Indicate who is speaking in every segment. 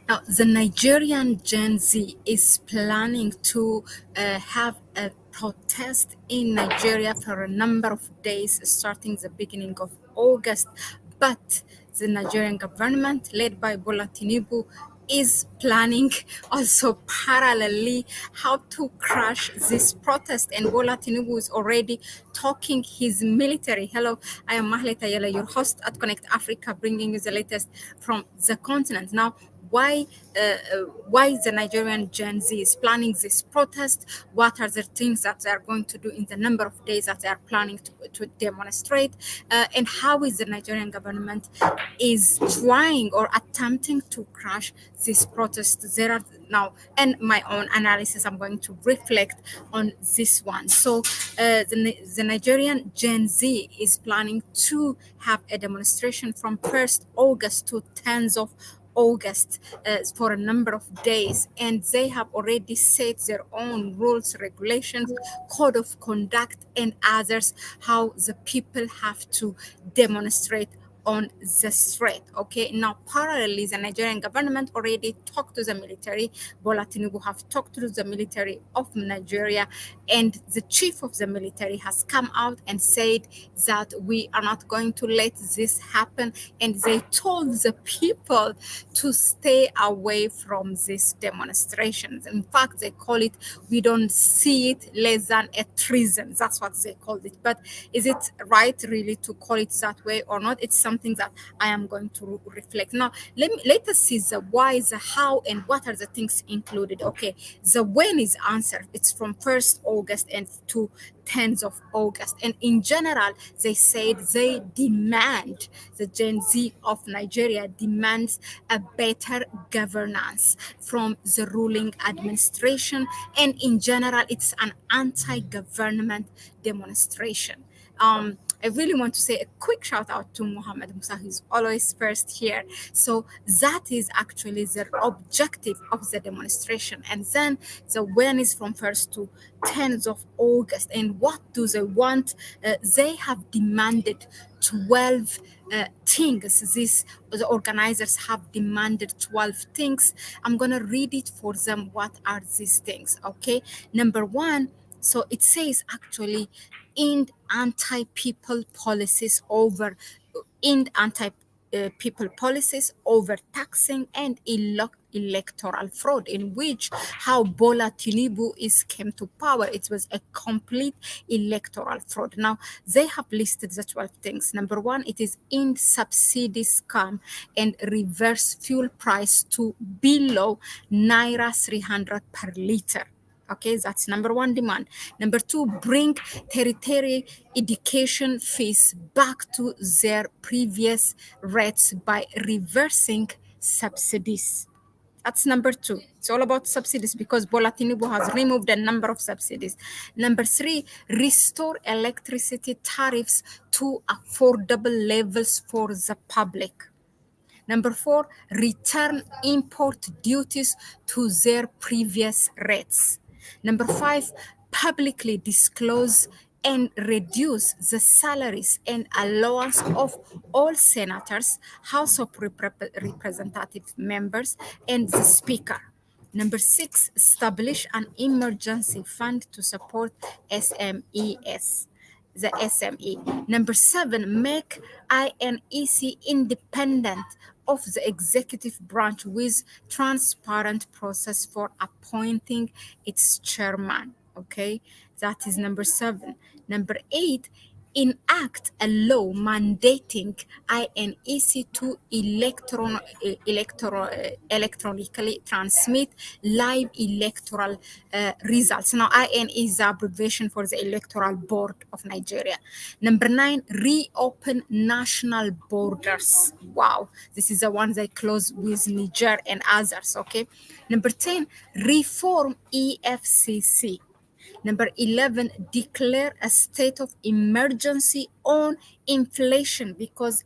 Speaker 1: Now, the Nigerian Gen Z is planning to have a protest in Nigeria for a number of days, starting the beginning of August. But the Nigerian government, led by Bola Tinubu, is planning also parallelly how to crush this protest. And Bola Tinubu is already talking his military. Hello, I am Mahlet Ayele, your host at Connect Africa, bringing you the latest from the continent. Now, why why the Nigerian Gen Z is planning this protest? What are the things that they are going to do in the number of days that they are planning to demonstrate? And how is the Nigerian government is trying or attempting to crush this protest? There are now, and my own analysis, I'm going to reflect on this one. So the Nigerian Gen Z is planning to have a demonstration from 1st August to 10th of August for a number of days, and they have already set their own rules, regulations, code of conduct, and others how the people have to demonstrate on the street. Okay, now parallelly, the Nigerian government already talked to the military. Bola Tinubu have talked to the military of Nigeria, and the chief of the military has come out and said that we are not going to let this happen, and they told the people to stay away from these demonstrations. In fact, they call it, we don't see it less than a treason. That's what they called it. But is it right really to call it that way or not? It's something that I am going to reflect. Now, let us see the why, the how, and what are the things included. Okay, the when is answered. It's from 1st August and to 10th of August. And in general, they said they demand, the Gen Z of Nigeria demands a better governance from the ruling administration. And in general, it's an anti-government demonstration. I really want to say a quick shout out to Muhammad Musa, who's always first here. So that is actually the objective of the demonstration. And then the when is from 1st to 10th of August. And what do they want? They have demanded 12 things. The organizers have demanded 12 things. I'm going to read it for them. What are these things? Okay. Number one, so it says actually end anti-people policies over end anti-people policies, overtaxing, and electoral fraud, in which how Bola Tinubu is came to power. It was a complete electoral fraud. Now, they have listed the 12 things. Number one, it is end subsidy scam and reverse fuel price to below Naira 300 per liter. Okay, that's number one demand. Number two, bring tertiary education fees back to their previous rates by reversing subsidies. That's number two. It's all about subsidies because Bola Tinubu has removed a number of subsidies. Number three, restore electricity tariffs to affordable levels for the public. Number four, return import duties to their previous rates. Number five, publicly disclose and reduce the salaries and allowance of all senators, House of Representative members, and the Speaker. Number six, establish an emergency fund to support SMEs, the SME. Number seven, make INEC independent of the executive branch with transparent process for appointing its chairman. Okay, that is number seven. Number eight, enact a law mandating INEC to electronically transmit live electoral results. Now, IN is the abbreviation for the Electoral Board of Nigeria. Number nine, reopen national borders. Wow, this is the one they close with Niger and others. Okay. Number 10, reform EFCC. Number 11, declare a state of emergency on inflation because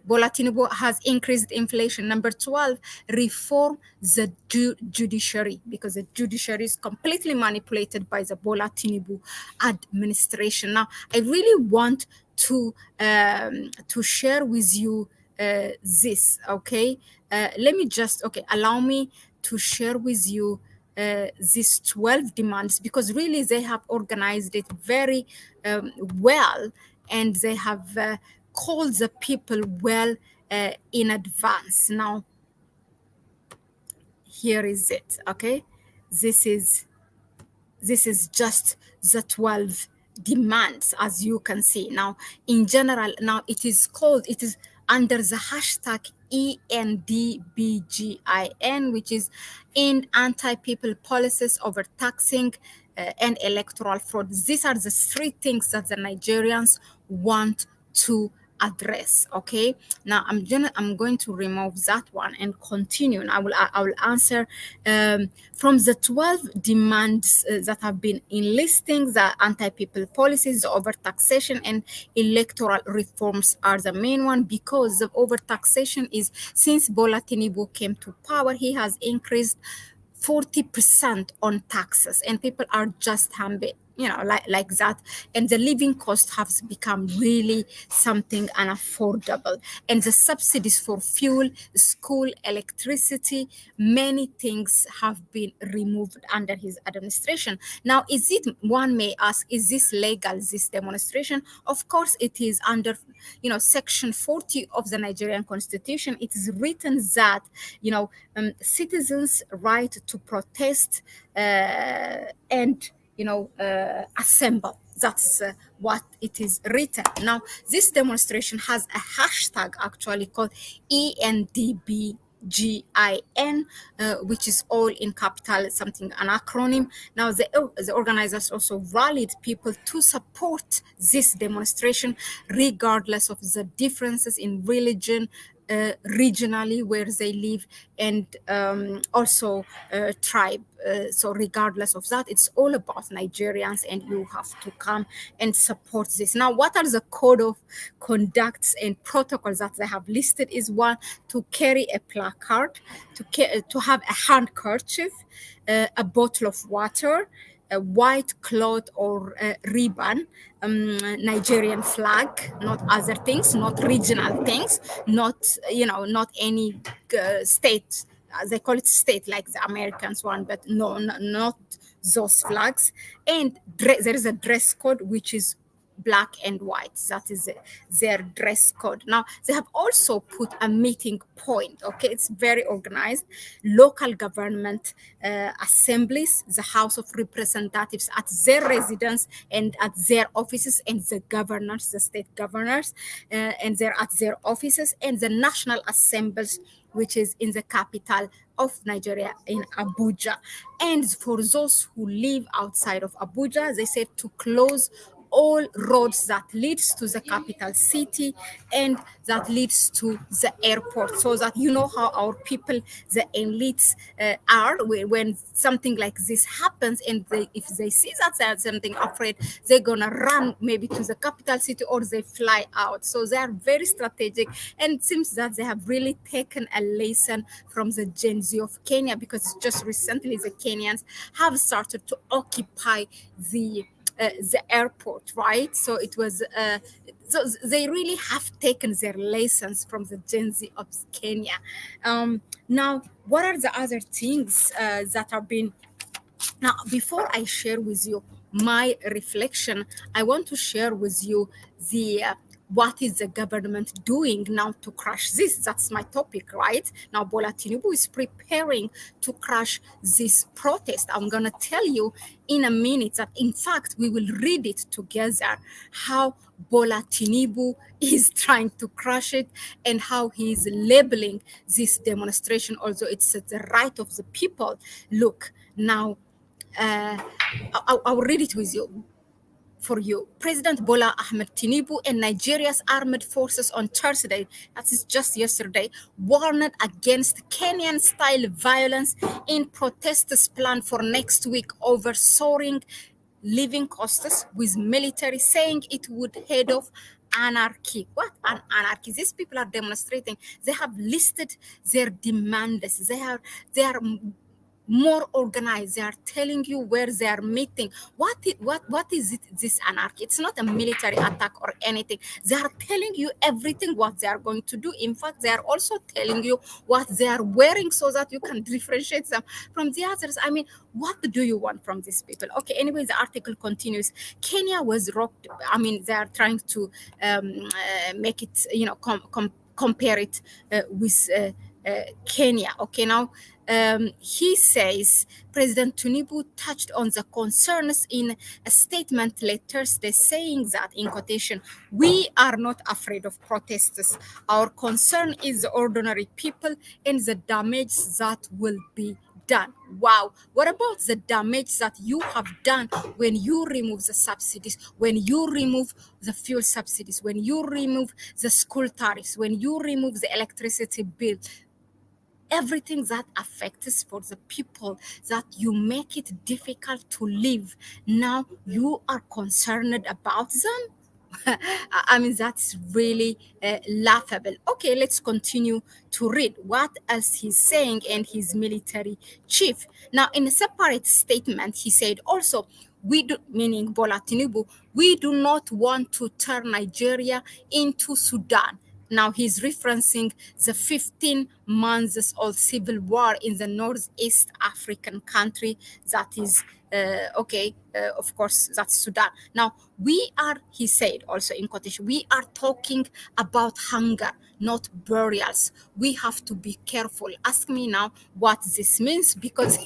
Speaker 1: Bola Tinubu has increased inflation. Number 12, reform the judiciary because the judiciary is completely manipulated by the Bola Tinubu administration. Now, I really want to share with you this. Okay, let me just allow me to share with you these 12 demands, because really they have organized it very well, and they have called the people well in advance. Now, here is it. Okay, this is just the 12 demands, as you can see. Now, in general, now it is under the hashtag ENDBGIN, which is in anti-people policies, overtaxing, and electoral fraud. These are the three things that the Nigerians want to address. Okay, now I'm going to remove that one and continue, and I will answer from the 12 demands that have been enlisting. The anti-people policies, the overtaxation, and electoral reforms are the main one, because the overtaxation is, since Bola Tinubu came to power, he has increased 40% on taxes, and people are just happy, like that. And the living cost has become really something unaffordable. And the subsidies for fuel, school, electricity, many things have been removed under his administration. Now, one may ask, is this legal, this demonstration? Of course it is. Under section 40 of the Nigerian constitution, it is written that citizens' right to protest and assemble. That's what it is written. Now, this demonstration has a hashtag actually called ENDBGIN, which is all in capital, something, an acronym. Now, the organizers also rallied people to support this demonstration, regardless of the differences in religion, regionally where they live, and also tribe. So regardless of that, it's all about Nigerians, and you have to come and support this. Now, what are the code of conducts and protocols that they have listed? Is one, to carry a placard, to have a handkerchief, a bottle of water, a white cloth or ribbon, Nigerian flag, not other things, not regional things, not any state. They call it state like the Americans one, but no, not those flags. And there is a dress code, which is black and white. That is their dress code. Now, they have also put a meeting point. Okay, it's very organized. Local government assemblies, the House of Representatives at their residence and at their offices, and the governors, the state governors, and they're at their offices, and the National Assemblies, which is in the capital of Nigeria, in Abuja. And for those who live outside of Abuja, they said to close all roads that leads to the capital city and that leads to the airport, so that how our people, the elites, are when something like this happens, and if they see that there's something afraid, they're gonna run maybe to the capital city, or they fly out. So they are very strategic, and it seems that they have really taken a lesson from the Gen Z of Kenya, because just recently the Kenyans have started to occupy the airport, right? So it was so they really have taken their lessons from the Gen Z of Kenya. Now, what are the other things that are being? Now, before I share with you my reflection, I want to share with you the what is the government doing now to crush this? That's my topic, right? Now, Bola Tinubu is preparing to crush this protest. I'm going to tell you in a minute that, in fact, we will read it together, how Bola Tinubu is trying to crush it and how he is labeling this demonstration, although it's the right of the people. Look, now, I'll read it with you. For you, President Bola Ahmed Tinubu and Nigeria's armed forces on Thursday, that is just yesterday, warned against Kenyan-style violence in protesters' plan for next week over soaring living costs, with military saying it would head off anarchy. What an anarchy? These people are demonstrating. They have listed their demands. They are more organized. They are telling you where they are meeting. What is it? This anarchy? It's not a military attack or anything. They are telling you everything what they are going to do. In fact, they are also telling you what they are wearing so that you can differentiate them from the others. I mean, what do you want from these people? Okay. Anyway, the article continues. Kenya was rocked. I mean, they are trying to make it, compare it with Kenya. Okay, now he says President Tinubu touched on the concerns in a statement late Thursday, saying that, in quotation, "We are not afraid of protesters. Our concern is the ordinary people and the damage that will be done." Wow. What about the damage that you have done when you remove the subsidies, when you remove the fuel subsidies, when you remove the school tariffs, when you remove the electricity bill? Everything that affects for the people, that you make it difficult to live. Now you are concerned about them. I mean, that's really laughable. Okay, let's continue to read what else he's saying and his military chief. Now, in a separate statement, he said also, we do, meaning Bola Tinubu, we do not want to turn Nigeria into Sudan. Now he's referencing the 15 months old civil war in the Northeast African country that is, of course, that's Sudan. Now we are, he said also in quotation, we are talking about hunger, not burials. We have to be careful. Ask me now what this means, because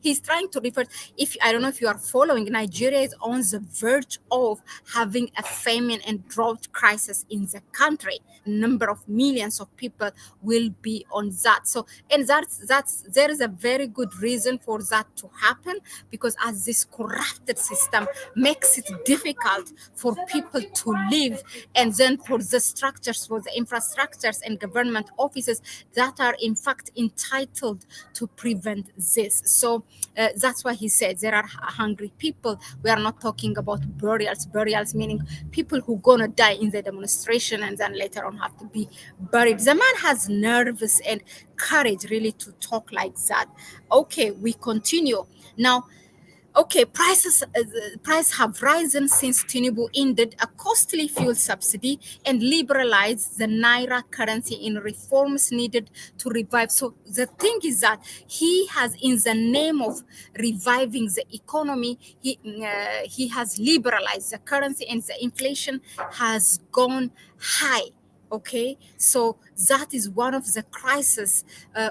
Speaker 1: he's trying to refer. If I don't know if you are following, Nigeria is on the verge of having a famine and drought crisis in the country. Number of millions of people will be on that. So, and that's there is a very good reason for that to happen, because as this corrupted system makes it difficult for people to live, and then for the structures, for the infrastructures and government offices that are in fact entitled to prevent this. So that's why he said there are hungry people. We are not talking about burials meaning people who gonna die in the demonstration and then later on have to be buried. The man has nerves and courage really to talk like that. Okay, we continue now. Okay, price have risen since Tinubu ended a costly fuel subsidy and liberalized the naira currency in reforms needed to revive. So the thing is that he has, in the name of reviving the economy, he has liberalized the currency, and the inflation has gone high. Okay, so that is one of the crises,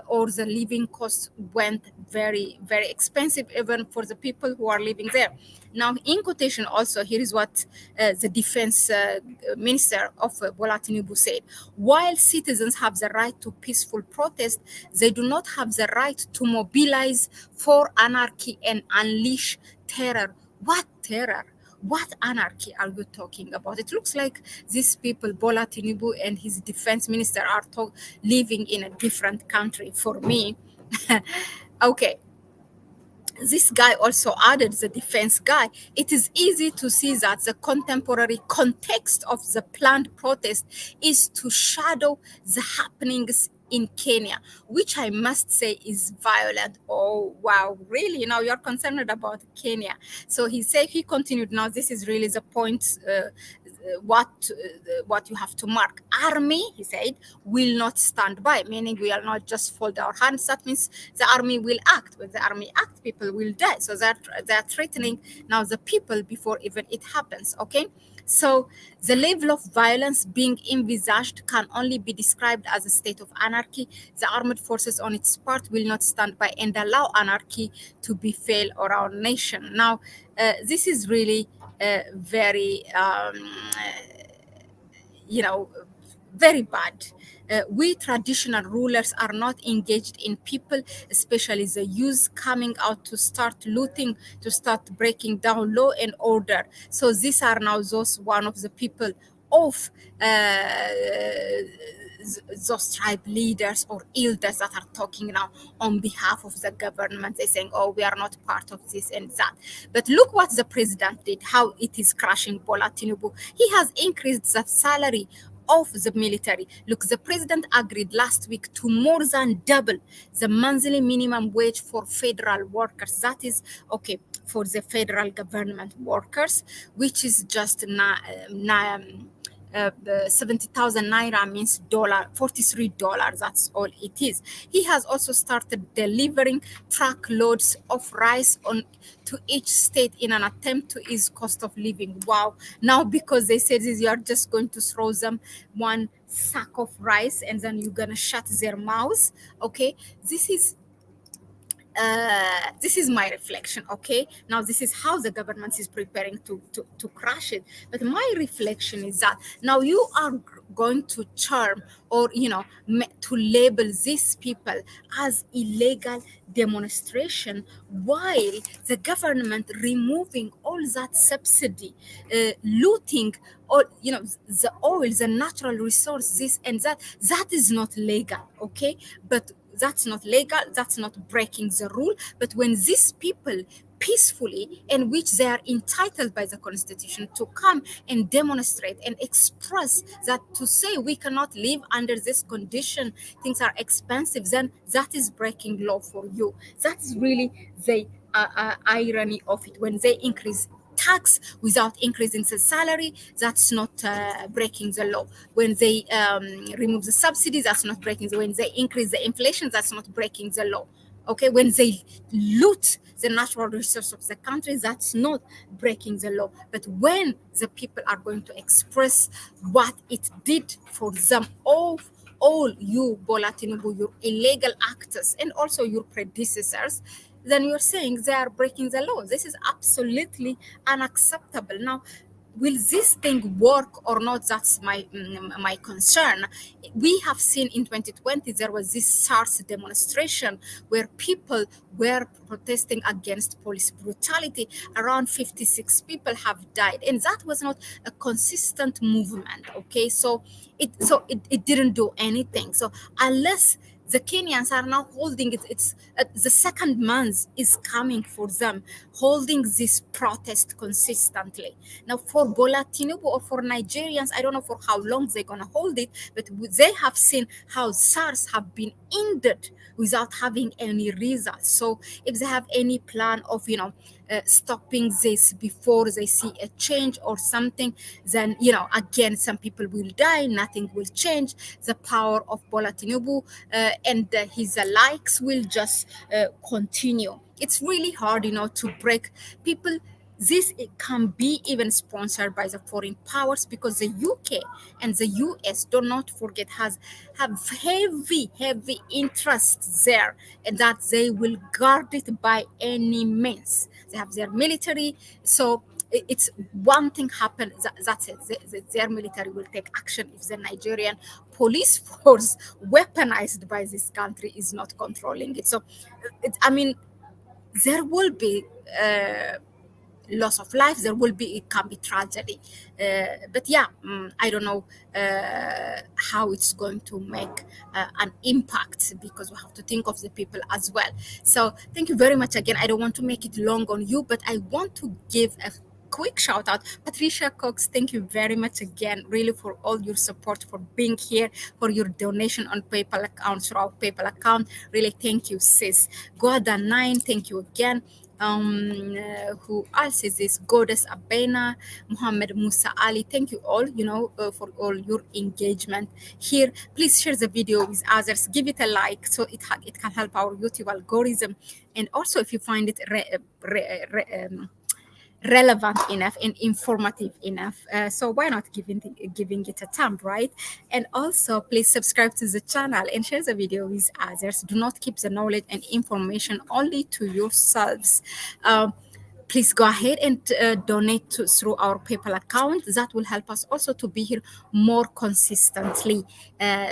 Speaker 1: or the living costs went very expensive even for the people who are living there. Now, in quotation also, here is what the defense minister of Bola Tinubu said: while citizens have the right to peaceful protest, they do not have the right to mobilize for anarchy and unleash terror. What terror? What anarchy are you talking about? It looks like these people, Bola Tinubu and his defense minister, are living in a different country for me. Okay, this guy also added, the defense guy, it is easy to see that the contemporary context of the planned protest is to shadow the happenings in Kenya, which I must say is violent. Oh, wow, really? Now you're concerned about Kenya. So he continued, now this is really the point, what you have to mark. Army, he said, will not stand by, meaning we will not just fold our hands. That means the army will act. When the army acts, people will die. So they're threatening now the people before even it happens. Okay. So the level of violence being envisaged can only be described as a state of anarchy. The armed forces on its part will not stand by and allow anarchy to befall our nation. Now, this is really very, very bad. We traditional rulers are not engaged in people, especially the youth, coming out to start looting, to start breaking down law and order. So these are now those one of the people of those tribe leaders or elders that are talking now on behalf of the government. They're saying, oh, we are not part of this and that. But look what the president did, how it is crushing Bola Tinubu. He has increased the salary of the military. Look, the president agreed last week to more than double the monthly minimum wage for federal workers. That is okay for the federal government workers, which is just 70,000 naira means $43. That's all it is. He has also started delivering truckloads of rice on to each state in an attempt to ease cost of living. Wow. Now, because they said this, you are just going to throw them one sack of rice and then you're going to shut their mouths. Okay. This is my reflection. Okay, now this is how the government is preparing to crash it. But my reflection is that now you are going to charm or to label these people as illegal demonstration while the government removing all that subsidy, looting all the oil, the natural resource, this and that is not legal. Okay, but that's not legal, that's not breaking the rule. But when these people peacefully, in which they are entitled by the constitution to come and demonstrate and express that, to say we cannot live under this condition, things are expensive, then that is breaking law for you. That's really the irony of it. When they increase tax without increasing the salary, that's not breaking the law. When they remove the subsidies, that's not breaking the law. When they increase the inflation, that's not breaking the law. Okay, when they loot the natural resource of the country, that's not breaking the law. But when the people are going to express what it did for them, all you Bola Tinubu, your illegal actors, and also your predecessors, then you're saying they are breaking the law. This is absolutely unacceptable. Now, will this thing work or not? That's my concern. We have seen in 2020 there was this SARS demonstration where people were protesting against police brutality. Around 56 people have died, and that was not a consistent movement. Okay, so it didn't do anything. So unless the Kenyans are now holding it. It's the second month is coming for them, holding this protest consistently. Now, for Bola Tinubu or for Nigerians, I don't know for how long they're going to hold it, but they have seen how SARS have been ended without having any results. So if they have any plan of, stopping this before they see a change or something, then, again, some people will die, nothing will change. The power of Bola Tinubu and his likes will just continue. It's really hard, to break people. This it can be even sponsored by the foreign powers, because the UK and the US, do not forget, have heavy interests there, and that they will guard it by any means. They have their military, so it's one thing happen, that's it. Their military will take action if the Nigerian police force, weaponized by this country, is not controlling it. So I mean, there will be loss of life, there will be, it can be tragedy, but yeah, I don't know how it's going to make an impact, because we have to think of the people as well. So thank you very much again. I don't want to make it long on you, but I want to give a quick shout out. Patricia Cox, thank you very much again, really, for all your support, for being here, for your donation on PayPal account, through our PayPal account. Really, thank you, sis. Goada9, thank you again. Who else is this? Goddess Abena, Muhammad Musa Ali. Thank you all, for all your engagement here. Please share the video with others. Give it a like so it can help our YouTube algorithm. And also, if you find it relevant enough and informative enough, so why not giving it a thumb, right? And also, please subscribe to the channel and share the video with others. Do not keep the knowledge and information only to yourselves. Please go ahead and donate through our PayPal account. That will help us also to be here more consistently,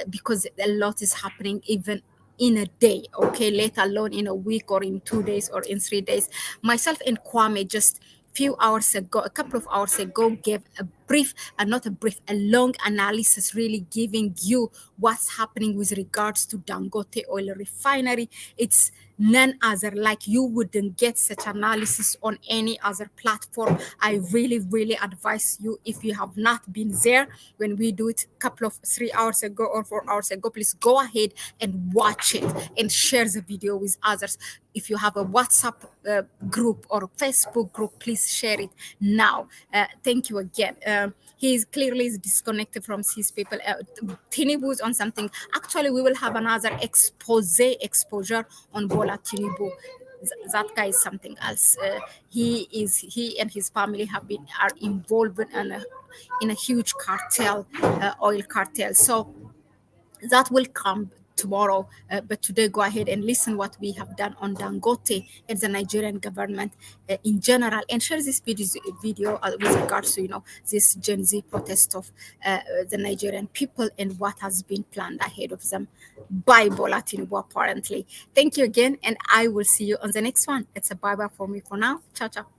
Speaker 1: because a lot is happening even in a day, okay, let alone in a week or in 2 days or in 3 days. Myself and Kwame just a couple of hours ago, gave a brief and not a brief, a long analysis, really giving you what's happening with regards to Dangote oil refinery. It's none other, like you wouldn't get such analysis on any other platform. I really, really advise you, if you have not been there when we do it a couple of 3 hours ago or 4 hours ago, please go ahead and watch it and share the video with others. If you have a WhatsApp group or Facebook group, please share it now. Thank you again. He is clearly disconnected from his people. Tinubu's on something. Actually, we will have another exposure on Bola Tinubu. That guy is something else. He and his family are involved in a huge cartel, oil cartel. So that will come tomorrow. But today, go ahead and listen what we have done on Dangote and the Nigerian government in general, and share this video with regards to this Gen Z protest of the Nigerian people and what has been planned ahead of them by Bola Tinubu apparently. Thank you again, and I will see you on the next one. It's a bye bye for me for now. Ciao ciao.